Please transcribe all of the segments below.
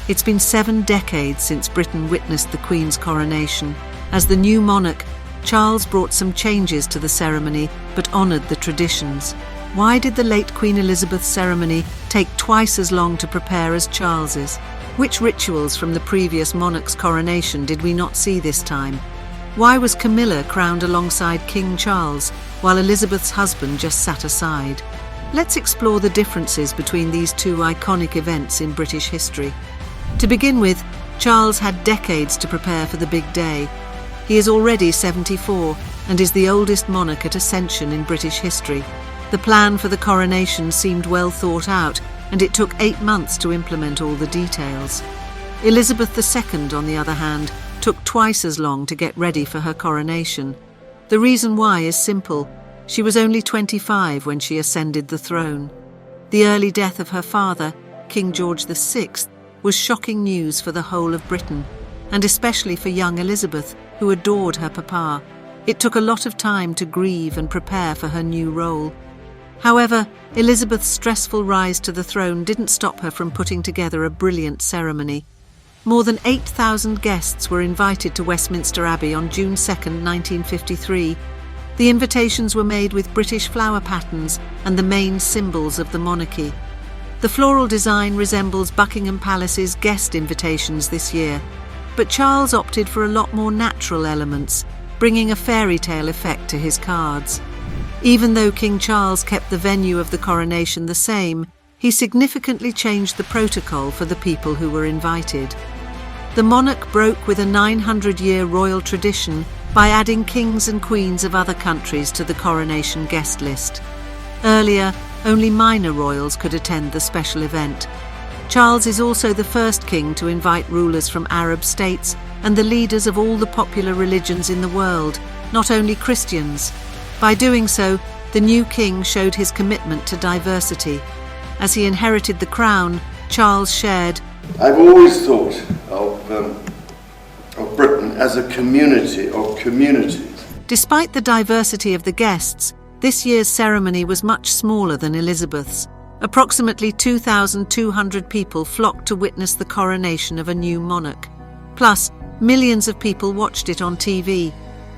It's been 7 decades since Britain witnessed the Queen's coronation. As the new monarch, Charles brought some changes to the ceremony but honoured the traditions. Why did the late Queen Elizabeth's ceremony take twice as long to prepare as Charles's? Which rituals from the previous monarch's coronation did we not see this time? Why was Camilla crowned alongside King Charles, while Elizabeth's husband just sat aside? Let's explore the differences between these two iconic events in British history. To begin with, Charles had decades to prepare for the big day. He is already 74 and is the oldest monarch at ascension in British history. The plan for the coronation seemed well thought out, and it took 8 months to implement all the details. Elizabeth II, on the other hand, took twice as long to get ready for her coronation. The reason why is simple. She was only 25 when she ascended the throne. The early death of her father, King George VI, was shocking news for the whole of Britain, and especially for young Elizabeth, who adored her papa. It took a lot of time to grieve and prepare for her new role. However, Elizabeth's stressful rise to the throne didn't stop her from putting together a brilliant ceremony. More than 8,000 guests were invited to Westminster Abbey on June 2, 1953. The invitations were made with British flower patterns and the main symbols of the monarchy. The floral design resembles Buckingham Palace's guest invitations this year, but Charles opted for a lot more natural elements, bringing a fairy tale effect to his cards. Even though King Charles kept the venue of the coronation the same, he significantly changed the protocol for the people who were invited. The monarch broke with a 900-year royal tradition by adding kings and queens of other countries to the coronation guest list. Earlier, only minor royals could attend the special event. Charles is also the first king to invite rulers from Arab states and the leaders of all the popular religions in the world, not only Christians. By doing so, the new king showed his commitment to diversity. As he inherited the crown, Charles shared, "I've always thought of Britain as a community of communities." Despite the diversity of the guests, this year's ceremony was much smaller than Elizabeth's. Approximately 2,200 people flocked to witness the coronation of a new monarch. Plus, millions of people watched it on TV.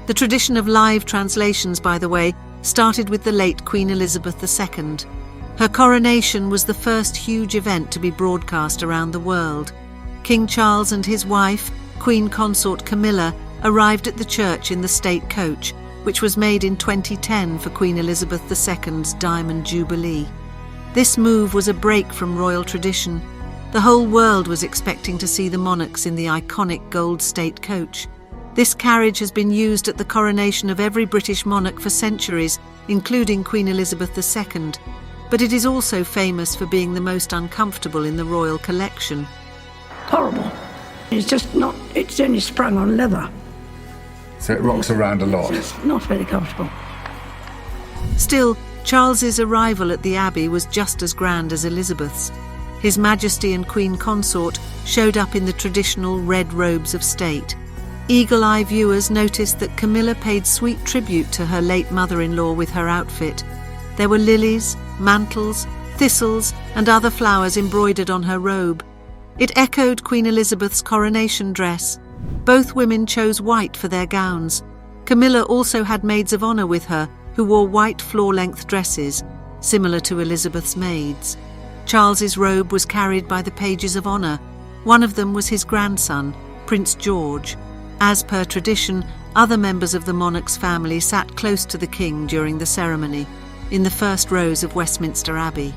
The tradition of live translations, by the way, started with the late Queen Elizabeth II. Her coronation was the first huge event to be broadcast around the world. King Charles and his wife, Queen Consort Camilla, arrived at the church in the state coach, which was made in 2010 for Queen Elizabeth II's Diamond Jubilee. This move was a break from royal tradition. The whole world was expecting to see the monarchs in the iconic gold state coach. This carriage has been used at the coronation of every British monarch for centuries, including Queen Elizabeth II, but it is also famous for being the most uncomfortable in the royal collection. Horrible. It's only sprung on leather. So it rocks around a lot. It's not very comfortable. Still, Charles's arrival at the Abbey was just as grand as Elizabeth's. His Majesty and Queen Consort showed up in the traditional red robes of state. Eagle-eye viewers noticed that Camilla paid sweet tribute to her late mother-in-law with her outfit. There were lilies, mantles, thistles, and other flowers embroidered on her robe. It echoed Queen Elizabeth's coronation dress. Both women chose white for their gowns. Camilla also had Maids of Honour with her, who wore white floor-length dresses, similar to Elizabeth's maids. Charles's robe was carried by the pages of honour. One of them was his grandson, Prince George. As per tradition, other members of the monarch's family sat close to the king during the ceremony, in the first rows of Westminster Abbey.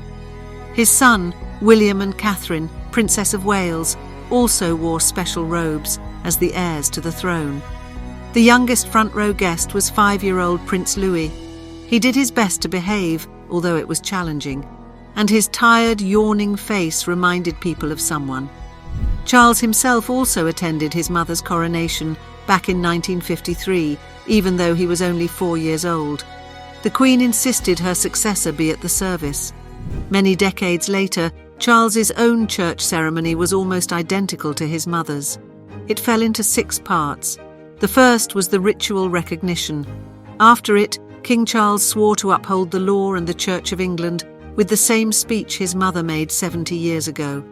His son, William and Catherine, Princess of Wales, also wore special robes as the heirs to the throne. The youngest front-row guest was 5-year-old Prince Louis. He did his best to behave, although it was challenging, and his tired, yawning face reminded people of someone. Charles himself also attended his mother's coronation back in 1953, even though he was only 4 years old. The Queen insisted her successor be at the service. Many decades later, Charles's own church ceremony was almost identical to his mother's. It fell into 6 parts. The first was the ritual recognition. After it, King Charles swore to uphold the law and the Church of England with the same speech his mother made 70 years ago.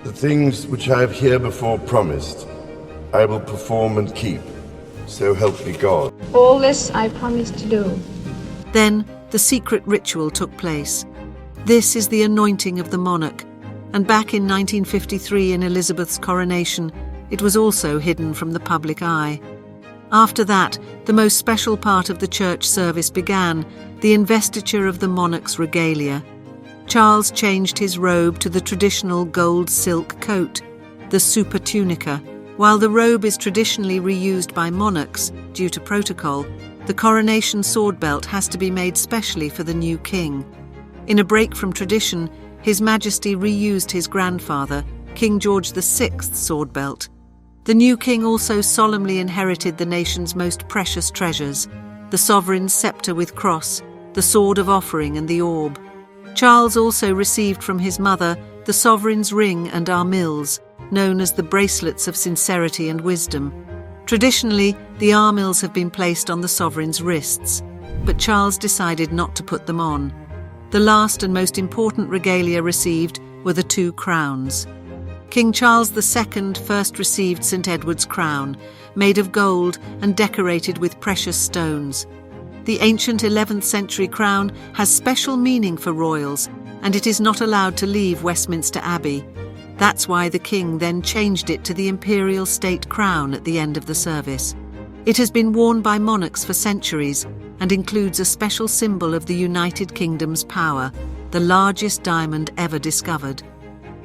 The things which I have herebefore promised, I will perform and keep, so help me God. All this I promise to do. Then the secret ritual took place. This is the anointing of the monarch, and back in 1953 in Elizabeth's coronation, it was also hidden from the public eye. After that, the most special part of the church service began, the investiture of the monarch's regalia. Charles changed his robe to the traditional gold silk coat, the super tunica. While the robe is traditionally reused by monarchs due to protocol, the coronation sword belt has to be made specially for the new king. In a break from tradition, His Majesty reused his grandfather, King George VI's sword belt. The new king also solemnly inherited the nation's most precious treasures, the sovereign's sceptre with cross, the sword of offering and the orb. Charles also received from his mother the sovereign's ring and armills, known as the bracelets of sincerity and wisdom. Traditionally, the armills have been placed on the sovereign's wrists, but Charles decided not to put them on. The last and most important regalia received were the 2 crowns. King Charles II first received St. Edward's crown, made of gold and decorated with precious stones. The ancient 11th century crown has special meaning for royals, and it is not allowed to leave Westminster Abbey. That's why the king then changed it to the imperial state crown at the end of the service. It has been worn by monarchs for centuries and includes a special symbol of the United Kingdom's power, the largest diamond ever discovered.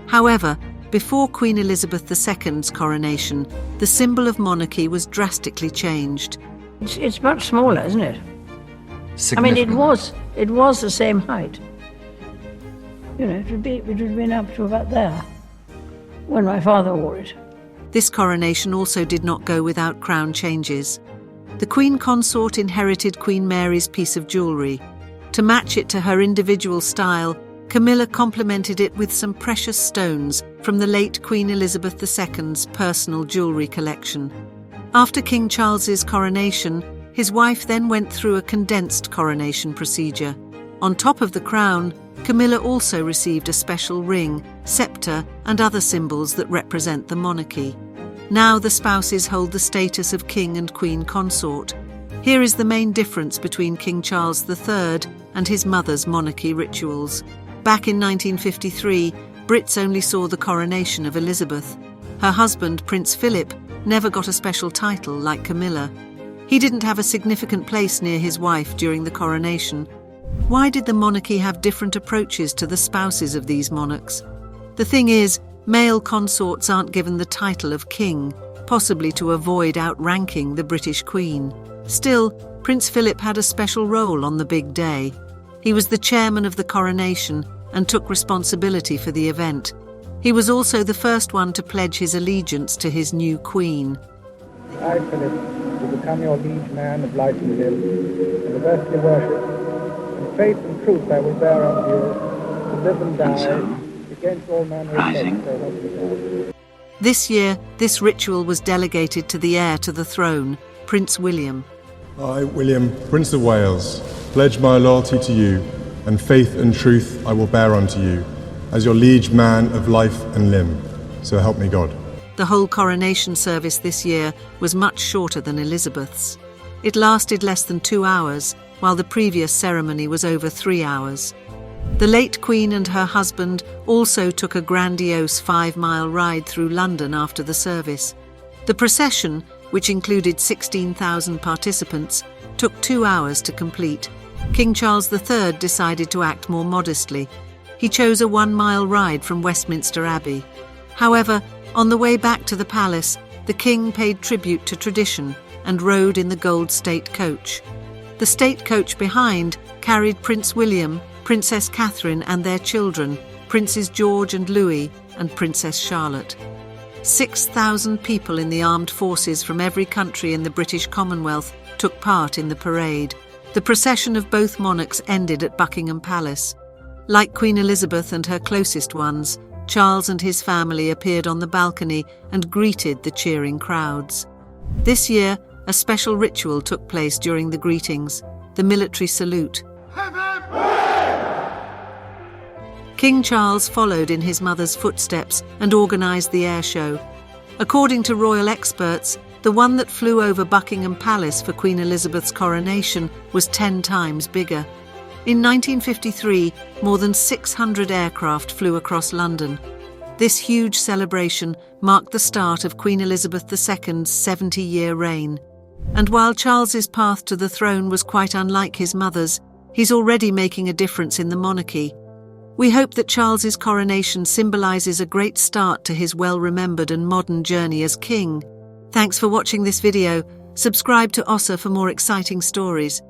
However, before Queen Elizabeth II's coronation, the symbol of monarchy was drastically changed. It's much smaller, isn't it? I mean, it was the same height. You know, it would have been up to about there when my father wore it. This coronation also did not go without crown changes. The Queen Consort inherited Queen Mary's piece of jewellery. To match it to her individual style, Camilla complemented it with some precious stones from the late Queen Elizabeth II's personal jewellery collection. After King Charles's coronation, his wife then went through a condensed coronation procedure. On top of the crown, Camilla also received a special ring, sceptre, and other symbols that represent the monarchy. Now the spouses hold the status of King and Queen Consort. Here is the main difference between King Charles III and his mother's monarchy rituals. Back in 1953, Brits only saw the coronation of Elizabeth. Her husband, Prince Philip, never got a special title like Camilla. He didn't have a significant place near his wife during the coronation. Why did the monarchy have different approaches to the spouses of these monarchs? The thing is, male consorts aren't given the title of king, possibly to avoid outranking the British Queen. Still, Prince Philip had a special role on the big day. He was the chairman of the coronation and took responsibility for the event. He was also the first one to pledge his allegiance to his new queen. I, Philip, will become your liege man of life and limb, and of earthly worship. In faith and truth I will bear unto you, to live and die, against all manner of things, so help me God. This year, this ritual was delegated to the heir to the throne, Prince William. I, William, Prince of Wales, pledge my loyalty to you, and faith and truth I will bear unto you, as your liege man of life and limb, so help me God. The whole coronation service this year was much shorter than Elizabeth's. It lasted less than 2 hours, while the previous ceremony was over 3 hours. The late Queen and her husband also took a grandiose 5-mile ride through London after the service. The procession, which included 16,000 participants, took 2 hours to complete. King Charles III decided to act more modestly. He chose a 1-mile ride from Westminster Abbey. However, on the way back to the palace, the king paid tribute to tradition and rode in the gold state coach. The state coach behind carried Prince William, Princess Catherine and their children, Princes George and Louis, and Princess Charlotte. 6,000 people in the armed forces from every country in the British Commonwealth took part in the parade. The procession of both monarchs ended at Buckingham Palace. Like Queen Elizabeth and her closest ones, Charles and his family appeared on the balcony and greeted the cheering crowds. This year, a special ritual took place during the greetings, the military salute. King Charles followed in his mother's footsteps and organised the air show. According to royal experts, the one that flew over Buckingham Palace for Queen Elizabeth's coronation was 10 times bigger. In 1953, more than 600 aircraft flew across London. This huge celebration marked the start of Queen Elizabeth II's 70-year reign. And while Charles's path to the throne was quite unlike his mother's, he's already making a difference in the monarchy. We hope that Charles's coronation symbolises a great start to his well-remembered and modern journey as king. Thanks for watching this video. Subscribe to OSSA for more exciting stories.